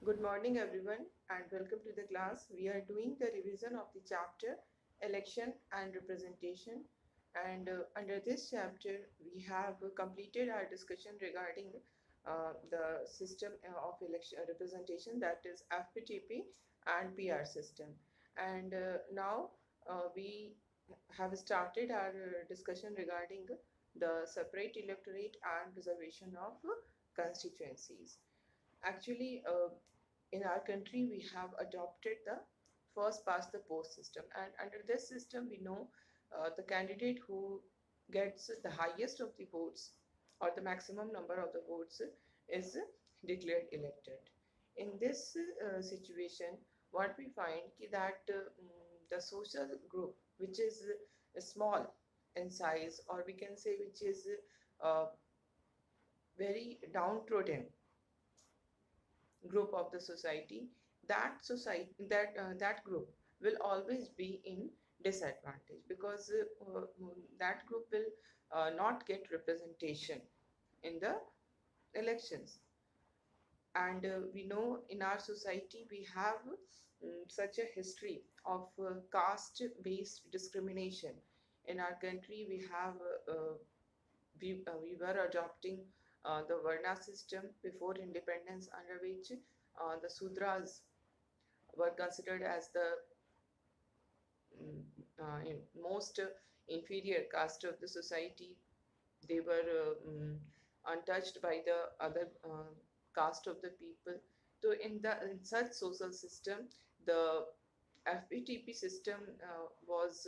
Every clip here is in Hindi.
Good morning, everyone, and welcome to the class. We are doing the revision of the chapter Election and Representation. And under this chapter, we have completed our discussion regarding the system of election representation, that is FPTP and PR system. And now we have started our discussion regarding the separate electorate and reservation of constituencies. Actually, in our country, we have adopted the first past the post system, and under this system, we know the candidate who gets the highest of the votes or the maximum number of the votes is declared elected. In this situation, what we find that the social group, which is small in size, or we can say which is uh, very downtrodden group of the society, that group will always be in disadvantage because that group will not get representation in the elections. And we know in our society we have such a history of caste based discrimination. In our country we have we were adopting the Varna system before independence, under which the Sudras were considered as the most inferior caste of the society. They were untouched by the other caste of the people. So in such social system, the FPTP system was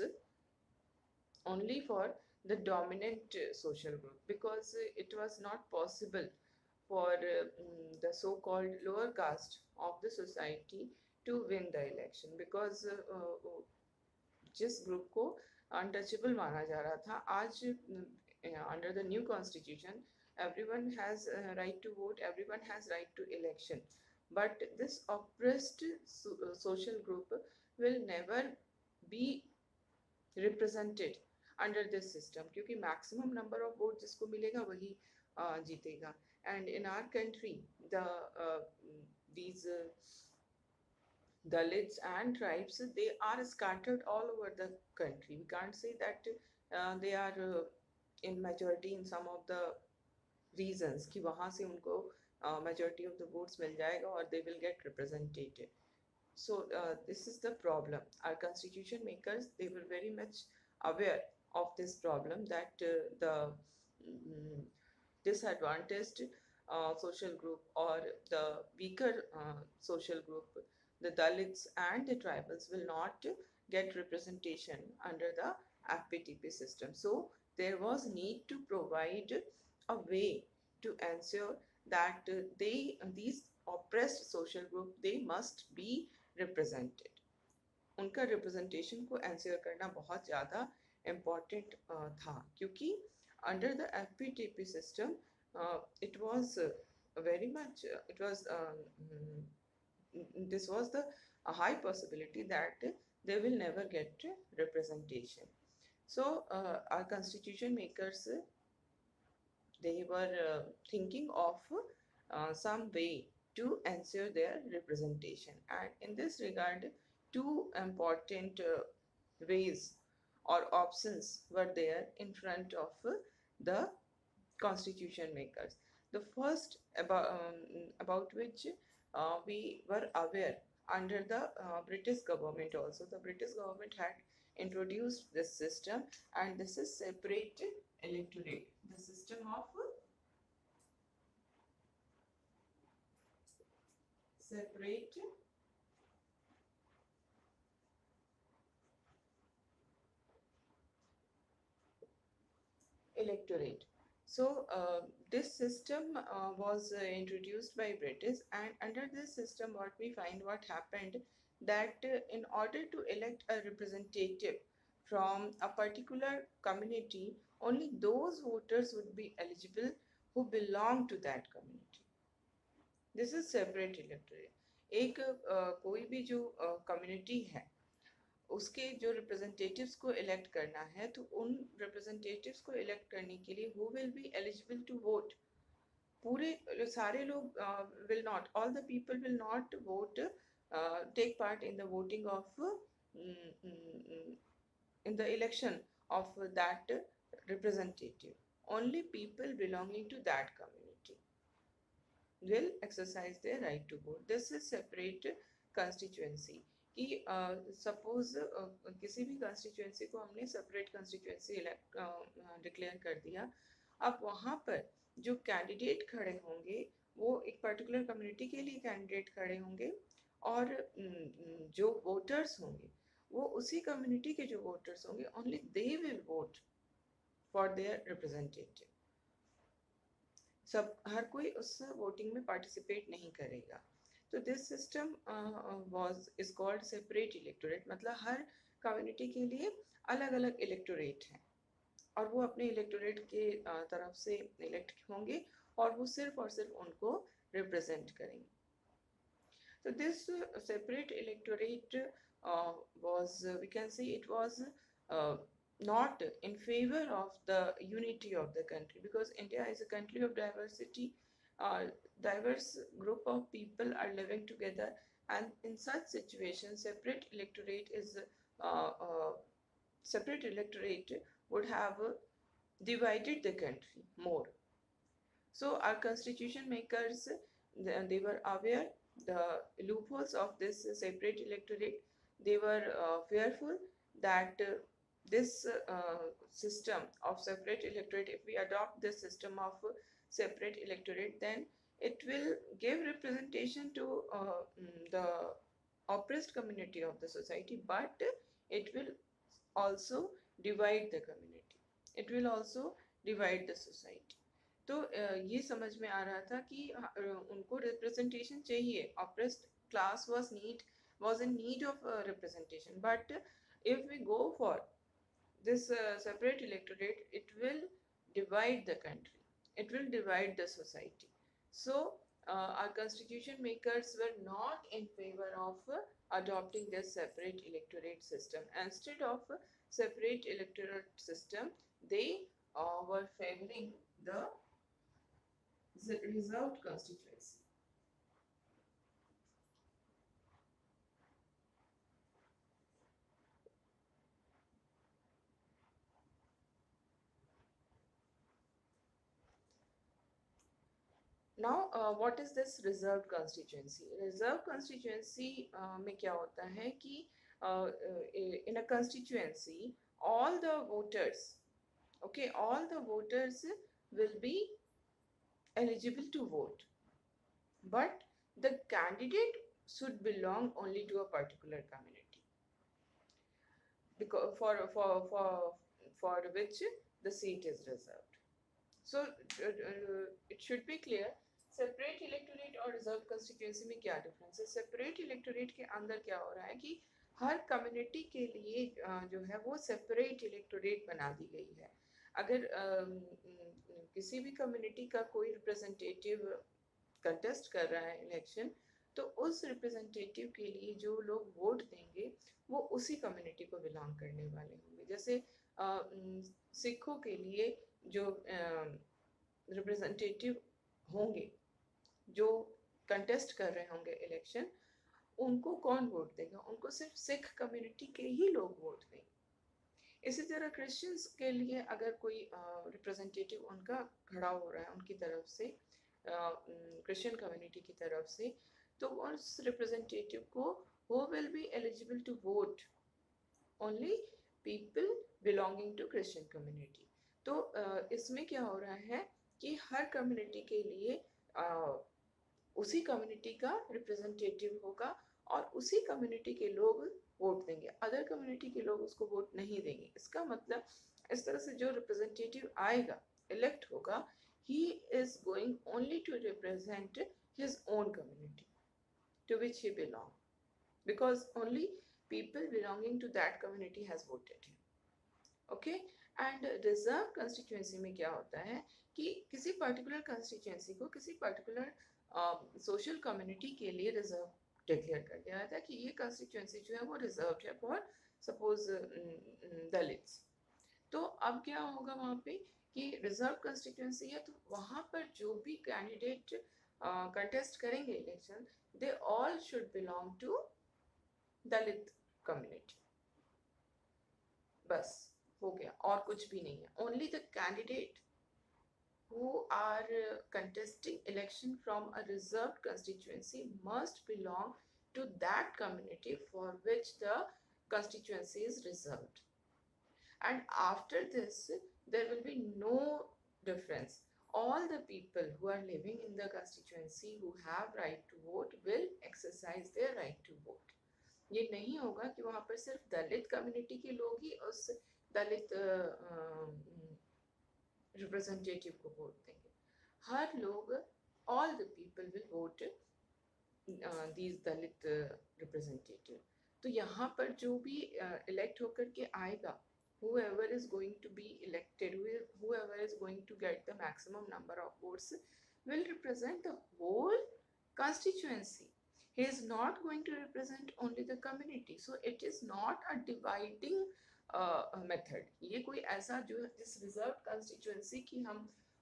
only for the dominant social group, because it was not possible for the so-called lower caste of the society to win the election, because जिस ग्रुप को अनटचेबल माना जा रहा था, आज under the new constitution everyone has right to vote, everyone has right to election, but this oppressed social group will never be represented under this system, क्योंकि maximum number of votes जिसको मिलेगा वही जीतेगा. And in our country, these Dalits and tribes, they are scattered all over the country. We can't say that they are in majority in some of the regions कि वहाँ से उनको majority of the votes मिल जाएगा और they will get represented. So this is the problem. Our constitution makers, they were very much aware of this problem, that the mm, disadvantaged social group or the weaker social group, the Dalits and the tribals, will not get representation under the FPTP system. So there was need to provide a way to ensure that these oppressed social group, they must be represented. उनका रिप्रेजेंटेशन को एंश्योर करना बहुत ज़्यादा इम्पॉर्टेंट था, क्योंकि under the FPTP system it was very much it was this was the a high possibility that they will never get representation. So our constitution makers, they were thinking of some way to ensure their representation, and in this regard two important ways or options were there in front of the constitution makers. The first about which we were aware under the British government also. The British government had introduced this system, and this is separate electorate. The system of separate electorate. So this system was introduced by British, and under this system, what we find, what happened, that in order to elect a representative from a particular community, only those voters would be eligible who belong to that community. This is separate electorate. एक कोई भी जो कम्युनिटी है, उसके जो रिप्रेजेंटेटिव्स को इलेक्ट करना है, तो उन रिप्रेजेंटेटिव्स को इलेक्ट करने के लिए who will be eligible to vote पूरे सारे लोग will not, all the people will not vote, take part in the voting of in the election of that representative. Only people belonging to that community will exercise their right to vote. This is separate constituency. कि सपोज किसी भी कंस्टिट्यूएंसी को हमने सेपरेट कंस्टिट्यूएंसी डिक्लेयर कर दिया, अब वहाँ पर जो कैंडिडेट खड़े होंगे वो एक पर्टिकुलर कम्युनिटी के लिए कैंडिडेट खड़े होंगे, और जो वोटर्स होंगे वो उसी कम्युनिटी के जो वोटर्स होंगे, only they will vote for their representative. सब हर कोई उस वोटिंग में पार्टिसिपेट नहीं करेगा. तो this system was is called separate electorate. मतलब हर कम्युनिटी के लिए अलग अलग इलेक्टोरेट हैं और वो अपने इलेक्टोरेट के तरफ से इलेक्ट होंगे और वो सिर्फ और सिर्फ उनको रिप्रेजेंट करेंगे. So this separate electorate was, we can say, it was not in favor of the unity of the country, because India is a country of diversity. Diverse group of people are living together, and in such situations, separate electorate would have divided the country more. So our constitution makers, they were aware the loopholes of this separate electorate. They were fearful that this system of separate electorate, if we adopt this system of separate electorate, then it will give representation to the oppressed community of the society, but it will also divide the community. It will also divide the society. तो ये समझ में आ रहा था कि उनको रिप्रेजेंटेशन चाहिए. Oppressed class was in need of representation, but if we go for this separate electorate, it will divide the country, it will divide the society. So our constitution makers were not in favor of adopting this separate electorate system. Instead of separate electorate system, they were favoring the reserved constituency. Now, what is this reserved constituency? Reserved constituency में क्या होता है कि in a constituency, all the voters, okay, all the voters will be eligible to vote, but the candidate should belong only to a particular community, because for which the seat is reserved. So it should be clear, separate electorate और रिजर्व कंस्टिट्यूएंसी में क्या डिफरेंस है. सेपरेट इलेक्टोरेट के अंदर क्या हो रहा है कि हर कम्युनिटी के लिए जो है वो सेपरेट इलेक्टोरेट बना दी गई है. अगर किसी भी कम्युनिटी का कोई रिप्रेजेंटेटिव कंटेस्ट कर रहा है इलेक्शन, तो उस रिप्रेजेंटेटिव के लिए जो लोग वोट देंगे वो उसी कम्युनिटी को बिलोंग करने वाले होंगे. जैसे सिखों के लिए जो रिप्रेजेंटेटिव होंगे जो कंटेस्ट कर रहे होंगे इलेक्शन, उनको कौन वोट देगा? उनको सिर्फ सिख कम्युनिटी के ही लोग वोट देंगे. इसी तरह क्रिश्चियंस के लिए अगर कोई रिप्रेजेंटेटिव उनका खड़ा हो रहा है उनकी तरफ से, क्रिश्चियन कम्युनिटी की तरफ से, तो उस रिप्रेजेंटेटिव को who will be eligible to vote? Only people belonging to Christian community. तो इसमें क्या हो रहा है कि हर कम्युनिटी के लिए उसी कम्युनिटी का रिप्रेजेंटेटिव होगा और उसी कम्युनिटी के लोग वोट देंगे. अदर कम्युनिटी के लोग उसको वोट नहीं देंगे. इसका मतलब इस तरह से जो रिप्रेजेंटेटिव आएगा, इलेक्ट होगा, he is going only to represent his own community to which he belongs, because only people belonging to that community has voted him. Okay? And reserve constituency में क्या होता है कि किसी पर्टिकुलर कंस्टिट्यूएंसी को किसी पर्टिकुलर सोशल कम्युनिटी के लिए रिजर्व डिक्लेयर कर दिया था कि ये कंस्टिट्यूएंसी जो है वो रिजर्व है फॉर सपोज दलित्स. तो अब क्या होगा वहाँ पे कि रिजर्व कंस्टिट्यूंसी है तो वहाँ पर जो भी कैंडिडेट कंटेस्ट करेंगे election, they all should belong to Dalit community. बस हो गया, और कुछ भी नहीं है। Only the candidate who are contesting election from a reserved constituency must belong to that community for which the constituency is reserved. And after this, there will be no difference. All the people who are living in the constituency who have right to vote will exercise their right to vote. ये नहीं होगा कि वहाँ पर सिर्फ दलित कम्युनिटी के लोग ही उस दलित रिप्रेजेंटेटिव को वोट देंगे। हर लोग, all the people will vote these Dalit representative. तो यहाँ पर जो भी इलेक्ट होकर के आएगा, whoever is going to be elected, whoever is going to get the maximum number of votes will represent the whole constituency. He is not going to represent only the community. So it is not a dividing method. ये कोई ऐसा जो जिस रिजर्व कंस्टिट्यूएंसी की हम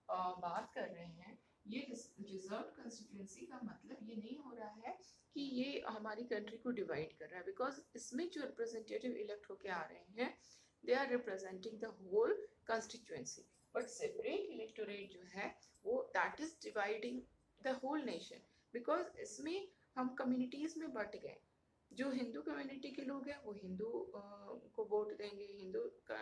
बात कर रहे हैं, ये रिजर्व कंस्टिट्यूएंसी का मतलब ये नहीं हो रहा है कि ये हमारी कंट्री को डिवाइड कर रहा है, बिकॉज इसमें जो रिप्रेजेंटेटिव इलेक्ट होके आ रहे हैं, they are representing the whole constituency. But separate electorate जो है वो that is dividing the whole nation, because इसमें हम कम्युनिटीज में बट गए। जो हिंदू कम्युनिटी के लोग हैं वो हिंदू को वोट देंगे, हिंदू का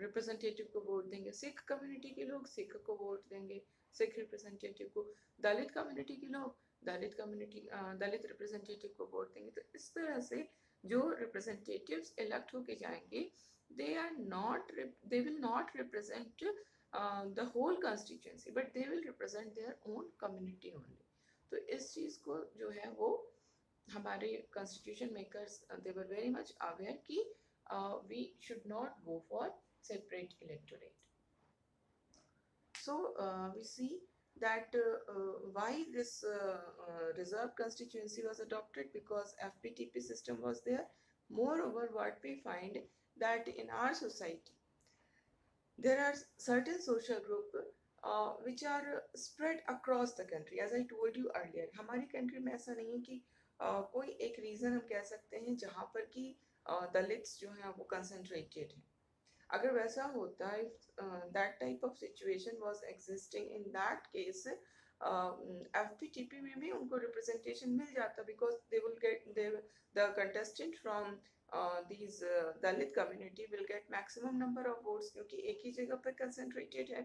रिप्रेजेंटेटिव को वोट देंगे। सिख कम्युनिटी के लोग सिख को वोट देंगे, सिख रिप्रेजेंटेटिव को। दलित कम्युनिटी के लोग दलित रिप्रेजेंटेटिव को वोट देंगे। तो इस तरह से जो रिप्रेजेंटेटिव्स इलेक्ट होके जाएंगे, they will not represent the whole constituency, but they will represent their own community only. तो इस चीज को जो है वो हमारे constitution makers they were very much aware कि we should not go for separate electorate. So we see that why this reserve constituency was adopted, because FPTP system was there. Moreover, what we find that in our society there are certain social group which are spread across the country. As I told you earlier, हमारी country में ऐसा नहीं है कि कोई एक रीजन हम कह सकते हैं जहाँ पर कि दलित्स जो हैं वो कंसंट्रेटेड हैं। अगर वैसा होता, if that type of situation was existing, in that case FPTP में भी उनको representation मिल जाता, because they will get the contestant from these Dalit community will get maximum number of votes, क्योंकि एक ही जगह पर concentrated है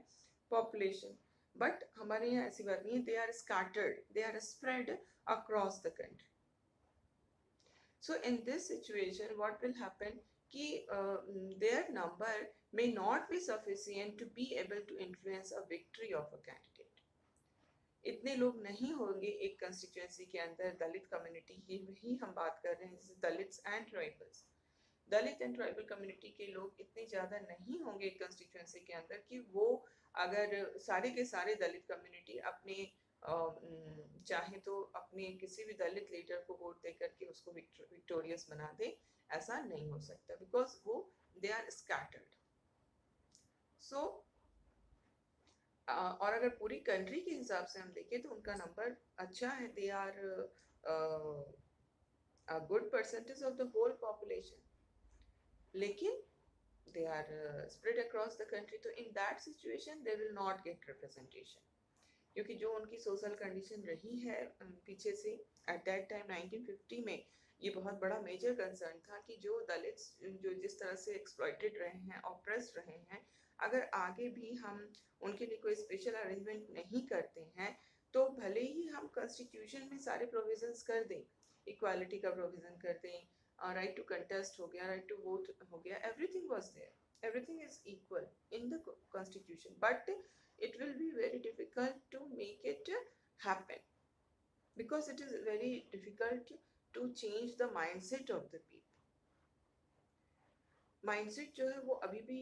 population. But हमारे यहाँ ऐसी बात नहीं है, they are scattered, they are spread across the country. So in this situation, what will happen कि their number may not be sufficient to be able to influence a victory of a candidate. इतने लोग नहीं होंगे एक कंस्टिट्यूएंसी के अंदर। दलित कम्युनिटी ही हम बात कर रहे हैं, जैसे Dalits and tribals. Dalit and tribal community के लोग इतने ज़्यादा नहीं होंगे एक कंस्टिट्यूएंसी के अंदर कि वो अगर सारे के सारे दलित कम्युनिटी अपने चाहे तो अपने किसी भी दलित लीडर को वोट दे करके उसको विक्टोरियस बना दे, ऐसा नहीं हो सकता, बिकॉज वो दे आर स्कैटर्ड। सो और अगर पूरी कंट्री के हिसाब से हम देखें तो उनका नंबर अच्छा है, they are a good percentage of the whole population, लेकिन they are spread across the country. तो in that situation they will not get representation, क्योंकि जो उनकी सोशल कंडीशन रही है पीछे से एट दैट टाइम 1950 में, ये बहुत बड़ा मेजर कंसर्न था कि जो दलित जो जिस तरह से एक्सप्लॉइटेड रहे हैं, ऑप्रेस्ड रहे हैं, अगर आगे भी हम उनके लिए कोई स्पेशल अरेंजमेंट नहीं करते हैं, तो भले ही हम कॉन्स्टिट्यूशन में सारे प्रोविजंस कर दें, इक्वालिटी का प्रोविजन कर दें, राइट टू कंटेस्ट हो गया, राइट टू वोट हो गया, everything was there, everything is equal in the constitution, but it will be very difficult to make it happen, because it is very difficult to change the mindset of the people. Mindset जो है वो अभी भी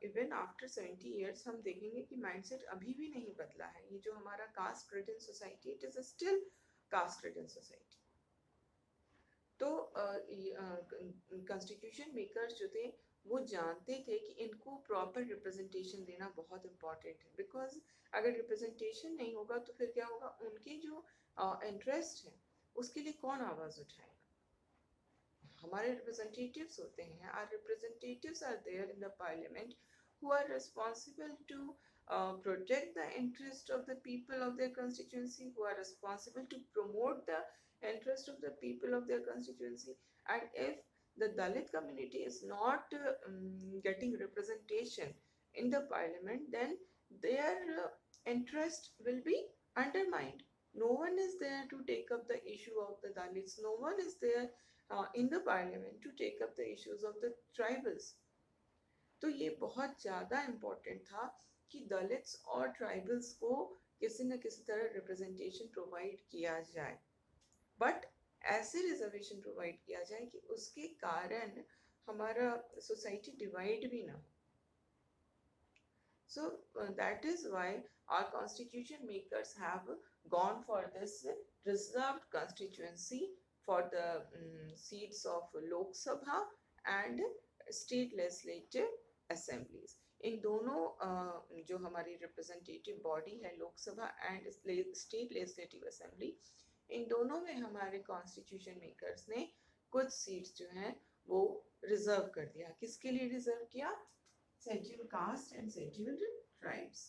इवन आफ्टर 70 years हम देखेंगे कि माइंडसेट अभी भी नहीं बदला है। ये जो हमारा caste ridden society, it is still caste ridden society. तो कॉन्स्टिट्यूशन मेकर्स जो थे वो जानते थे कि इनको प्रॉपर रिप्रेजेंटेशन देना बहुत इम्पॉर्टेंट है, बिकॉज अगर रिप्रेजेंटेशन नहीं होगा तो फिर क्या होगा, उनके जो इंटरेस्ट है उसके लिए कौन आवाज़ उठाएगा? हमारे रिप्रेजेंटेटिव्स होते हैं, our representatives are there in the parliament who are responsible to protect the interest of the people of their constituency, who are responsible to promote the interest of the people of their constituency. And if the Dalit community is not getting representation in the parliament, then their interest will be undermined. No one is there to take up the issue of the Dalits. No one is there in the parliament to take up the issues of the tribals. तो ये बहुत ज़्यादा इम्पोर्टेंट था कि दलित्स और ट्राइबल्स को किसी न किसी तरह रिप्रेजेंटेशन प्रोवाइड किया जाए, बट ऐसे रिजर्वेशन प्रोवाइड किया जाए कि उसके कारण हमारा सोसाइटी डिवाइड भी ना हो. So that is why our constitution makers have gone for this reserved constituency for the seats of Lok Sabha and state legislative assemblies. इन दोनों जो हमारी रिप्रेजेंटेटिव बॉडी है लोक सभा एंड स्टेट लेजिस्लेटिव असेंबली, इन दोनों में हमारे कॉन्स्टिट्यूशन मेकर्स ने कुछ सीट्स जो हैं वो रिजर्व कर दिया. किसके लिए रिजर्व किया? Scheduled caste and scheduled tribes.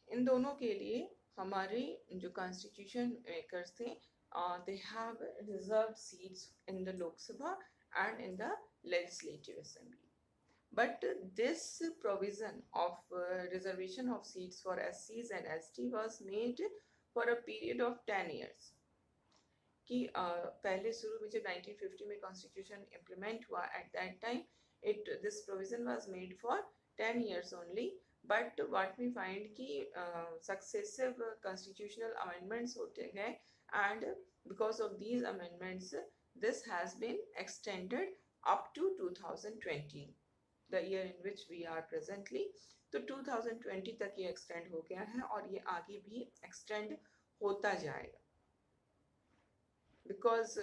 इन दोनों के लिए हमारे जो कॉन्स्टिट्यूशन मेकर्स थे, they have reserved seats in the Lok Sabha and in the Legislative Assembly. But this provision of reservation of seats for SCs and ST was made for a period of 10 years. कि पहले शुरू में जब 1950 में कॉन्स्टिट्यूशन इम्प्लीमेंट हुआ, at that time this provision was made for 10 years only. But what we find कि सक्सेसिव कॉन्स्टिट्यूशनल अमेंडमेंट्स होते गए, and because of these amendments this has been extended up to 2020, the year in which we are presently. तो 2020 तक ये एक्सटेंड हो गया है और ये आगे भी एक्सटेंड होता जाएगा, बिकॉज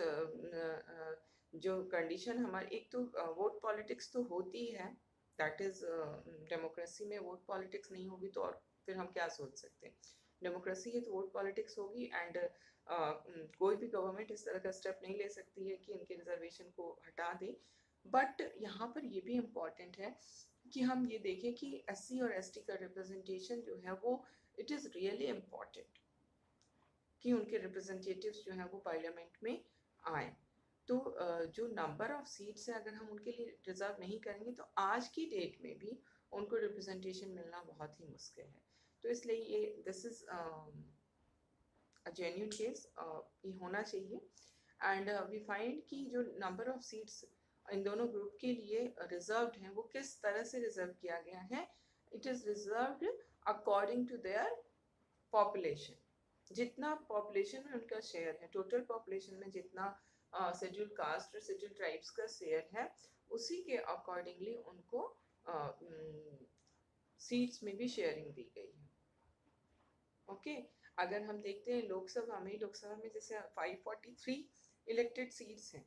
जो कंडीशन हमारी, एक तो वोट पॉलिटिक्स तो होती है, दैट इज डेमोक्रेसी में वोट पॉलिटिक्स नहीं होगी तो और फिर हम क्या सोच सकते हैं? डेमोक्रेसी है तो वोट पॉलिटिक्स होगी, एंड कोई भी गवर्नमेंट इस तरह का स्टेप नहीं ले सकती है कि इनके रिजर्वेशन को हटा दे. बट यहाँ पर ये भी इम्पॉर्टेंट है कि हम ये देखें कि SC और ST का रिप्रेजेंटेशन जो है वो इट इज़ रियली इम्पॉर्टेंट कि उनके रिप्रेजेंटेटिव्स जो हैं वो पार्लियामेंट में आए. तो जो नंबर ऑफ सीट्स है, अगर हम उनके लिए रिजर्व नहीं करेंगे तो आज की डेट में भी उनको रिप्रेजेंटेशन मिलना बहुत ही मुश्किल है. तो इसलिए ये this is a genuine case, ये होना चाहिए. एंड वी फाइंड कि जो नंबर ऑफ सीट्स इन दोनों ग्रुप के लिए रिजर्व्ड हैं वो किस तरह से रिजर्व किया गया है. It is reserved according to their population. जितना पॉपुलेशन में उनका शेयर है, टोटल पॉपुलेशन में जितना शेड्यूल कास्ट और शेड्यूल ट्राइब्स का शेयर है, उसी के अकॉर्डिंगली उनको सीट्स में भी शेयरिंग दी गई है. ओके, अगर हम देखते हैं लोकसभा में जैसे 543 इलेक्टेड सीट्स हैं,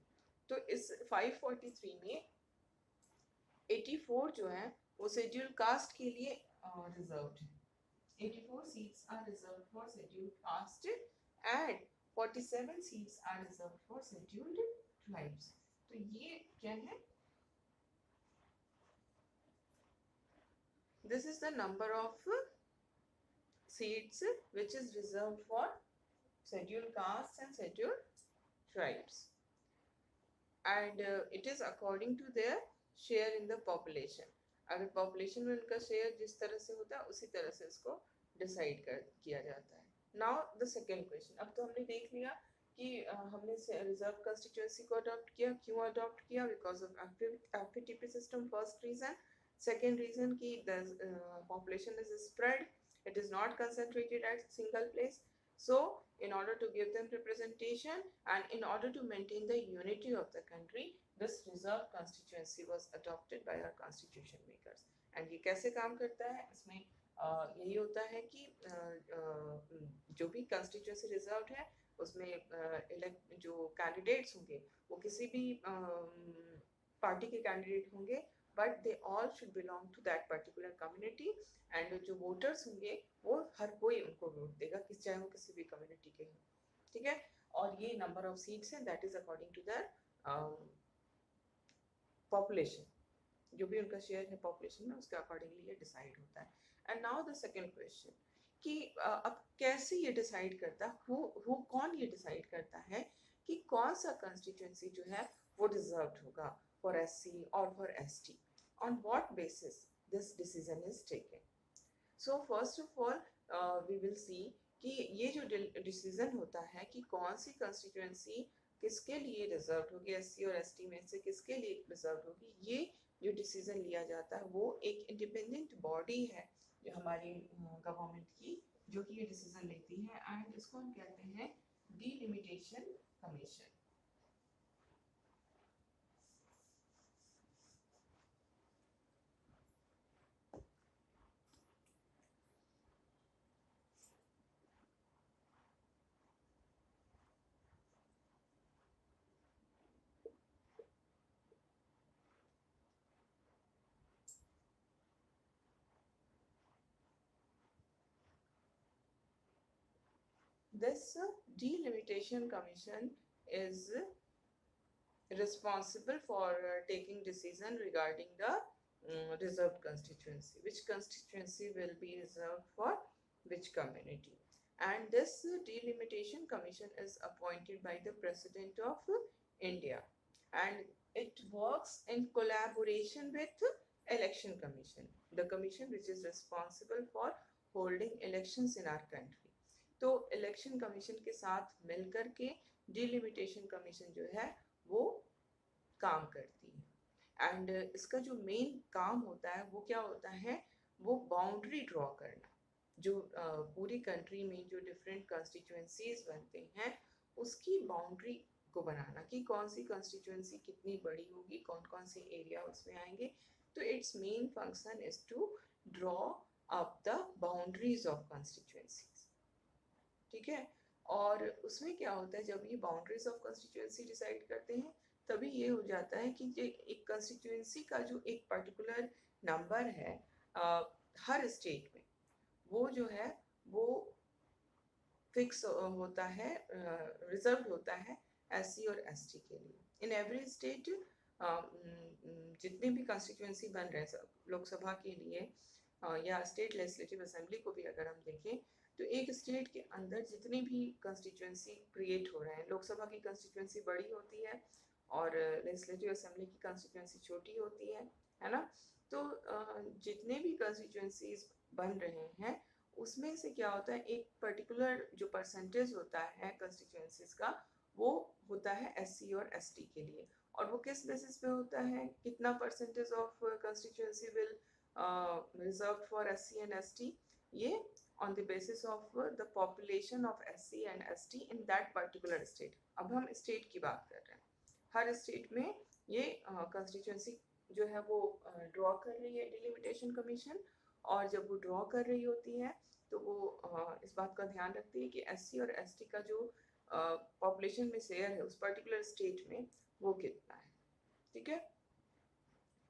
तो इस 543 में 84 जो है वो शेड्यूल कास्ट के लिए रिजर्व्ड है. 84 seats are reserved for scheduled caste and 47 seats are reserved for scheduled tribes. तो ये क्या है? This is the number of seats which is reserved for scheduled castes and scheduled tribes, and it is according to their share in the population. अगर पॉपुलेशन में उनका शेयर जिस तरह से होता है उसी तरह से इसको डिसाइड किया जाता है. Now the second question. अब तो हमने देख लिया कि हमने रिजर्व कंस्टिट्यूएंसी को अडॉप्ट किया. क्यों अडॉप्ट किया? Because of FPTP system, first reason. Second reason कि the population is spread, it is not concentrated at single place. So in order to give them representation and in order to maintain the unity of the country, this reserved constituency was adopted by our constitution makers. And ये कैसे काम करता है, इसमें यही होता है कि जो भी constituency reserved है उसमें जो कैंडिडेट्स होंगे वो किसी भी पार्टी के कैंडिडेट होंगे, but they all should belong to that particular community. And जो वोटर्स होंगे वो हर कोई उनको वोट देगा, चाहे वो किसी भी कम्युनिटी के हों, ठीक है। और ये नंबर ऑफ सीट्स है, that is according to the population, जो भी उनका शेयर है पॉपुलेशन में उसके अकॉर्डिंगली ये डिसाइड होता है। And now the second question कि अब कैसे ये डिसाइड करता है, कौन ये डिसाइड करता है कि कौन सा कंस्टिट्यूएंसी जो है वो रिजर्व्ड होगा फॉर एससी और for ST, on what basis this decision is taken. So first of all we will see कि ये जो डिसीजन होता है कि कौन सी कंस्टिट्यूएंसी किसके लिए रिजर्व होगी, एससी और एसटी में से किसके लिए रिजर्व होगी, ये जो डिसीजन लिया जाता है वो एक इंडिपेंडेंट बॉडी है जो हमारी गवर्नमेंट की, जो कि ये डिसीजन लेती है। एंड इसको हम कहते हैं delimitation commission. This delimitation commission is responsible for taking decision regarding the reserved constituency, which constituency will be reserved for which community. And this delimitation commission is appointed by the President of India, and it works in collaboration with election commission, the commission which is responsible for holding elections in our country. तो इलेक्शन कमीशन के साथ मिलकर के डिलिमिटेशन कमीशन जो है वो काम करती है। एंड इसका जो मेन काम होता है वो क्या होता है, वो बाउंड्री ड्रॉ करना, जो पूरी कंट्री में जो डिफरेंट कंस्टिट्यूएंसीज बनते हैं उसकी बाउंड्री को बनाना कि कौन सी कंस्टिट्यूएंसी कितनी बड़ी होगी, कौन कौन से एरिया उसमें आएंगे। तो its main function is to draw up the boundaries of constituencies, ठीक है। और उसमें क्या होता है, जब ये बाउंड्रीज ऑफ कंस्टिट्यूएंसी डिसाइड करते हैं तभी ये हो जाता है कि एक कंस्टिट्यूएंसी का जो एक पर्टिकुलर नंबर है हर स्टेट में, वो जो है वो फिक्स होता है, रिजर्व होता है एससी और एसटी के लिए। इन एवरी स्टेट जितने भी कंस्टिट्यूएंसी बन रहे हैं लोकसभा के लिए या स्टेट लेजिस्लेटिव असेंबली को भी अगर हम देखें तो एक स्टेट के अंदर जितनी भी कंस्टिट्यूएंसी क्रिएट हो रहे हैं, लोकसभा की कंस्टिट्यूएंसी बड़ी होती है और लेजिस्लेटिव असेंबली की कंस्टिट्यूएंसी छोटी होती है ना। तो जितने भी कंस्टिट्यूएंसीज बन रहे हैं उसमें से क्या होता है, एक पर्टिकुलर जो परसेंटेज होता है कंस्टिट्यूएंसीज का वो होता है एससी और एसटी के लिए। और वो किस बेसिस पे होता है, कितना percentage of constituency will reserve for SC and ST, ये on the basis of the population of SC and ST in that particular state। अब हम स्टेट की बात कर रहे हैं, हर स्टेट में ये कंस्टिट्यूएंसी जो है वो ड्रॉ कर रही है डिलिमिटेशन कमीशन। और जब वो ड्रॉ कर रही होती है तो वो इस बात का ध्यान रखती है कि एससी और एसटी का जो पॉपुलेशन में शेयर है उस पर्टिकुलर स्टेट में वो कितना है, ठीक है।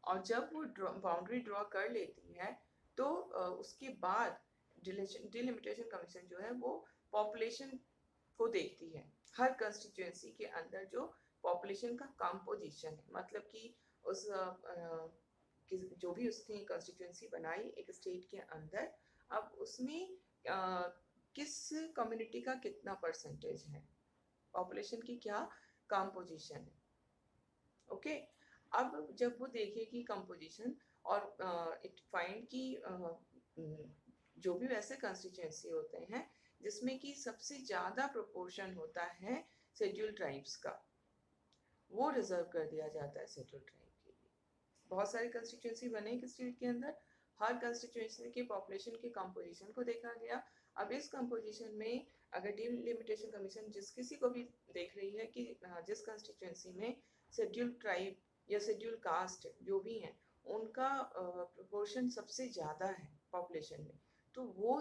और जब वो बाउंड्री ड्रॉ कर लेती है तो उसके बाद डिलिमिटेशन कमीशन जो है वो पॉपुलेशन को देखती है, हर कंस्टिट्यूएंसी के अंदर जो पॉपुलेशन का कंपोजिशन है, मतलब कि उस जो भी उसने कंस्टिट्यूएंसी बनाई एक स्टेट के अंदर, अब उसमें किस कम्युनिटी का कितना परसेंटेज है, पॉपुलेशन की क्या कंपोजिशन है, ओके। अब जब वो देखेगी कंपोजिशन और इट फाइंड कि जो भी वैसे कंस्टिट्यूएंसी होते हैं जिसमें कि सबसे ज़्यादा प्रोपोर्शन होता है शेड्यूल ट्राइब्स का, वो रिजर्व कर दिया जाता है शेड्यूल ट्राइब के लिए। बहुत सारे कंस्टिट्यूएंसी बने एक स्टेट के अंदर, हर कंस्टिट्यूएंसी के पॉपुलेशन के कंपोजिशन को देखा गया अब इस कंपोजिशन में अगर डिलिमिटेशन कमीशन जिस किसी को भी देख रही है कि जिस कंस्टिट्यूंसी में शेड्यूल ट्राइब या शेड्यूल कास्ट जो भी हैं उनका प्रोपोर्शन सबसे ज़्यादा है पॉपुलेशन में, तो वो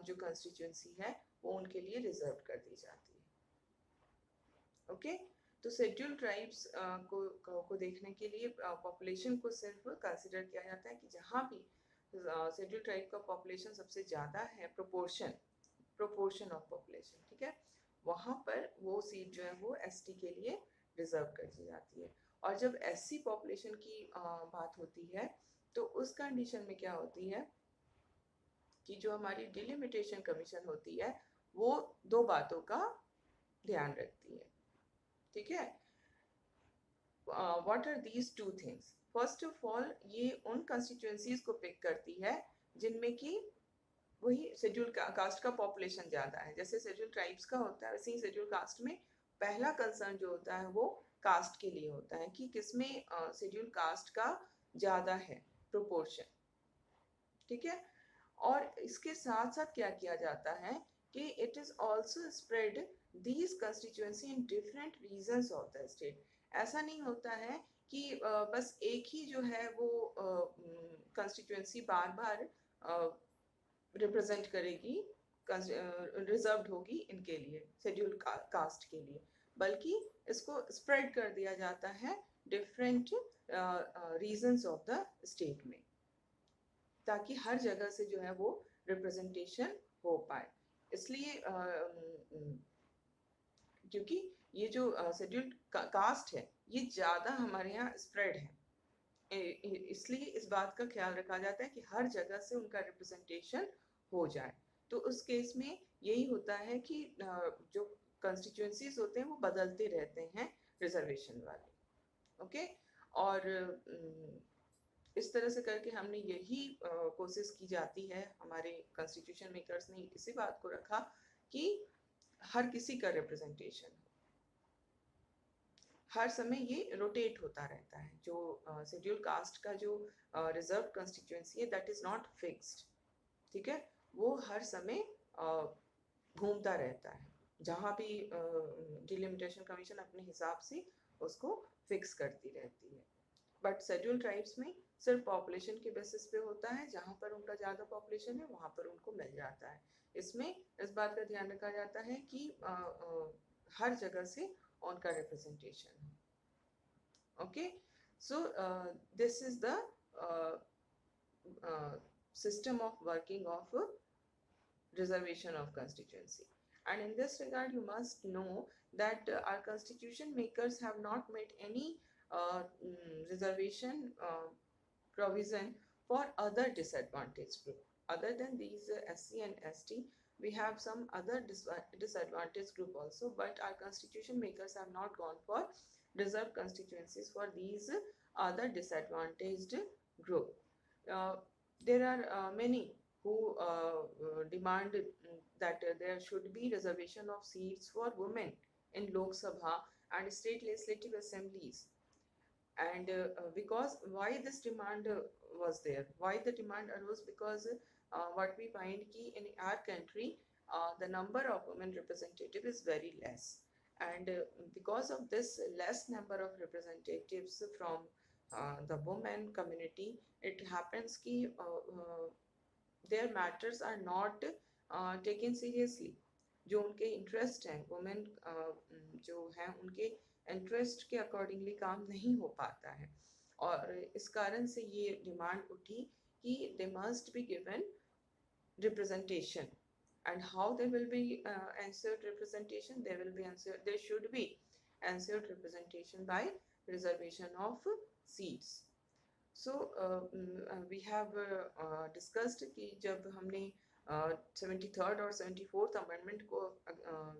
जो कंस्टिट्यूंसी है वो उनके लिए रिजर्व कर दी जाती है। ओके तो शेड्यूल ट्राइब्स को देखने के लिए पॉपुलेशन को सिर्फ कंसिडर किया जाता है कि जहाँ भी शेड्यूल ट्राइब का पॉपुलेशन सबसे ज़्यादा है, प्रोपोर्शन ऑफ पॉपुलेशन, ठीक है, वहाँ पर वो सीट जो है वो एसटी के लिए रिजर्व कर दी जाती है। और जब एससी पॉपुलेशन की बात होती है तो उस कंडीशन में क्या होती है कि जो हमारी डिलिमिटेशन कमीशन होती है वो दो बातों का ध्यान रखती है, ठीक है। What are these two things? First of all ये उन कंस्टिट्यूएंसीज को पिक करती है जिनमें कि वही शेड्यूल कास्ट का पॉपुलेशन ज़्यादा है। जैसे शेड्यूल ट्राइब्स का होता है वैसे ही शेड्यूल कास्ट में पहला कंसर्न जो होता है वो कास्ट के लिए होता है कि किसमें शेड्यूल कास्ट का ज़्यादा है प्रोपोर्शन, ठीक है। और इसके साथ साथ क्या किया जाता है कि it is also spread these constituency in different regions of the state. ऐसा नहीं होता है कि बस एक ही जो है वो कंस्टिट्यूएंसी बार बार रिप्रेजेंट करेगी, रिजर्व्ड होगी इनके लिए शेड्यूल कास्ट के लिए, बल्कि इसको स्प्रेड कर दिया जाता है different regions of the state में, ताकि हर जगह से जो है वो रिप्रेजेंटेशन हो पाए। इसलिए क्योंकि ये जो शेड्यूल्ड कास्ट है ये ज़्यादा हमारे यहाँ स्प्रेड है, इसलिए इस बात का ख्याल रखा जाता है कि हर जगह से उनका रिप्रेजेंटेशन हो जाए। तो उस केस में यही होता है कि जो कंस्टिट्यूएंसीज होते हैं वो बदलते रहते हैं रिजर्वेशन वाले, ओके। और इस तरह से करके हमने यही कोशिश की जाती है, हमारे कॉन्स्टिट्यूशन मेकर्स ने इसी बात को रखा कि हर किसी का रिप्रेजेंटेशन हो, हर समय ये रोटेट होता रहता है। जो शेड्यूल कास्ट का जो रिजर्व कंस्टिट्यूएंसी है दैट इज नॉट फिक्स्ड, ठीक है, वो हर समय घूमता रहता है, जहाँ भी डिलिमिटेशन कमीशन अपने हिसाब से उसको फिक्स करती रहती है। बट शेड्यूल ट्राइब्स में सिर्फ पॉपुलेशन के बेसिस पे होता है, जहाँ पर उनका ज़्यादा पॉपुलेशन है वहाँ पर उनको मिल जाता है। इसमें इस बात का ध्यान रखा जाता है कि हर जगह से उनका रिप्रेजेंटेशन हो, okay. So this is the system of working of reservation of constituency. And in this regard you must know that our constitution makers have not made any reservation provision for other disadvantaged group. Other than these SC and ST, we have some other disadvantaged group also, but our constitution makers have not gone for reserved constituencies for these other disadvantaged group. There are many who demand that there should be reservation of seats for women in Lok Sabha and state legislative assemblies. And because why this demand was there, why the demand arose, because what we find ki in our country the number of women representative is very less, and because of this less number of representatives from the women community, it happens ki their matters are not taken seriously. जो उनके इंटरेस्ट हैं वुमेन जो हैं उनके इंटरेस्ट के अकॉर्डिंगली काम नहीं हो पाता है, और इस कारण से ये डिमांड उठी कि they must be given representation. And how they will be answered representation? They will be answered, they should be answered representation by reservation of seats. So we have discussed कि जब हमने 73rd और 74th अमेंडमेंट को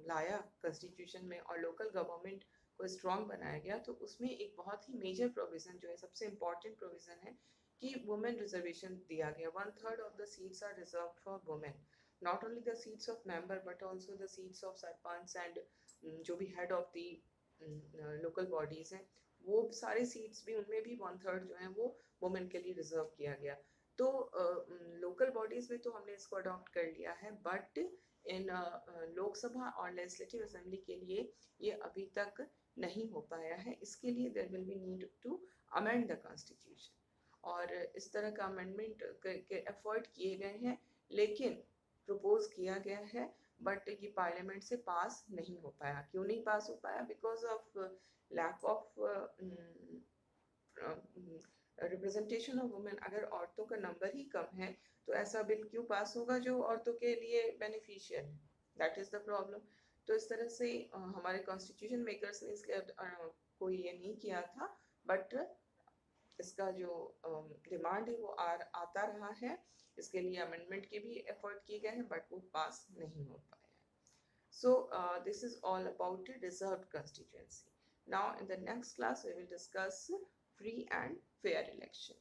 लाया कॉन्स्टिट्यूशन में और लोकल गवर्नमेंट को स्ट्रॉन्ग बनाया गया, तो उसमें एक बहुत ही मेजर प्रोविज़न जो है, सबसे इम्पॉर्टेंट प्रोविज़न है कि वुमेन रिजर्वेशन दिया गया। 1/3 of the seats are reserved for women, not only the seats of member but also the seats of sarpanch and जो भी head of the local bodies हैं वो सारे सीट्स भी, उनमें भी 1/3 जो है वो वुमेन के लिए रिजर्व किया गया। तो लोकल बॉडीज़ में तो हमने इसको अडॉप्ट कर लिया है, बट इन लोकसभा और लेजिस्लेटिव असेंबली के लिए ये अभी तक नहीं हो पाया है। इसके लिए there will be need to amend the constitution, और इस तरह का अमेंडमेंट के एफर्ट किए गए हैं, लेकिन प्रपोज किया गया है, बट ये पार्लियामेंट से पास नहीं हो पाया। क्यों नहीं पास हो पाया? Because of lack of representation of women. अगर औरतों का नंबर ही कम है तो ऐसा बिल क्यों पास होगा जो औरतों के लिए बेनिफिशियल है? That is the problem. तो इस तरह से हमारे कॉन्स्टिट्यूशन मेकर्स ने इसके कोई ये नहीं किया था, बट इसका जो डिमांड है वो आता रहा है। इसके लिए अमेंडमेंट के भी एफर्ट किए गए हैं, बट वो पास नहीं हो पाया। So this is all about the reserved constituency. Now in the next class we will discuss free and fair election.